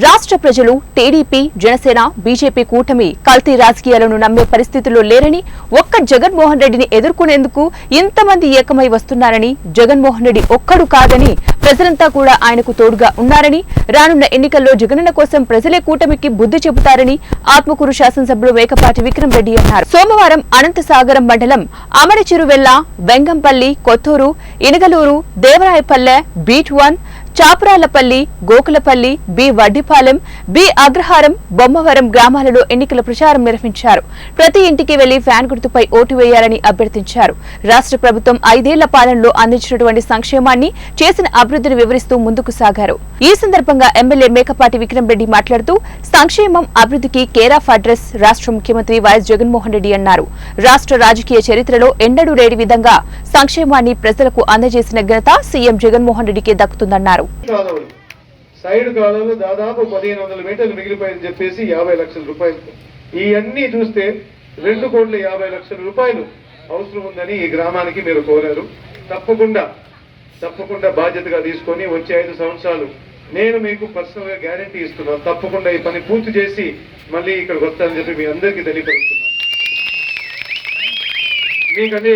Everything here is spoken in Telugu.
రాష్ట్ర ప్రజలు టీడీపీ, జనసేన, బీజేపీ కూటమి కల్తీ రాజకీయాలను నమ్మే పరిస్థితుల్లో లేరని, ఒక్క జగన్మోహన్ రెడ్డిని ఎదుర్కొనేందుకు ఇంతమంది ఏకమై వస్తున్నారని, జగన్మోహన్ రెడ్డి ఒక్కడు కాదని ప్రజలంతా కూడా ఆయనకు తోడుగా ఉన్నారని, రానున్న ఎన్నికల్లో జగనన్న కోసం ప్రజలే కూటమికి బుద్ధి చెబుతారని ఆత్మకూరు శాసనసభ్యులు మేకపాటి విక్రమ్ రెడ్డి అన్నారు. సోమవారం అనంతసాగరం మండలం Amarachiruvella, Vengampalli, Kothuru, Inagaluru, Devarayapalle, beat 1, Chaparalapalli, Gokulapalli, B Vaddipalem, B Agraharam, Bommavaram గ్రామాలలో ఎన్నికల ప్రచారం నిర్వహించారు. ప్రతి ఇంటికి వెళ్లి ఫ్యాన్ గుర్తుపై ఓటు వేయాలని అభ్యర్థించారు. రాష్ట్ర ప్రభుత్వం 5 ఏళ్ల పాలనలో అందించినటువంటి సంక్షేమాన్ని, చేసిన అభివృద్ధిని వివరిస్తూ ముందుకు సాగారు. ఈ సందర్భంగా ఎమ్మెల్యే మేకపాటి విక్రమ్ రెడ్డి మాట్లాడుతూ సంక్షేమం, అభివృద్ధికి కేర్ ఆఫ్ అడ్రస్ రాష్ట్ర ముఖ్యమంత్రి వైఎస్ జగన్మోహన్ రెడ్డి అన్నారు. రాష్ట్ర రాజకీయ చరిత్రలో ఎన్నడూ లేని విధంగా సంక్షేమాన్ని ప్రజలకు అందజేసిన ఘనత సీఎం జగన్మోహన్ రెడ్డికే దక్కుతుందన్నారు. సైడ్ కాలంలో దాదాపు 1500 మీటర్లు మిగిలిపోయిందని చెప్పేసి 50 లక్షల రూపాయలు. ఇవన్నీ చూస్తే 2,50,00,000 రూపాయలు అవసరం ఉందని ఈ గ్రామానికి మీరు కోరారు. తప్పకుండా బాధ్యతగా తీసుకొని వచ్చే 5 సంవత్సరాలు నేను మీకు పర్సనల్ గా గ్యారంటీ ఇస్తున్నాను. తప్పకుండా ఈ పని పూర్తి చేసి మళ్ళీ ఇక్కడికి వస్తానని చెప్పి మీ అందరికీ తెలియపరుస్తున్నాను. మీకని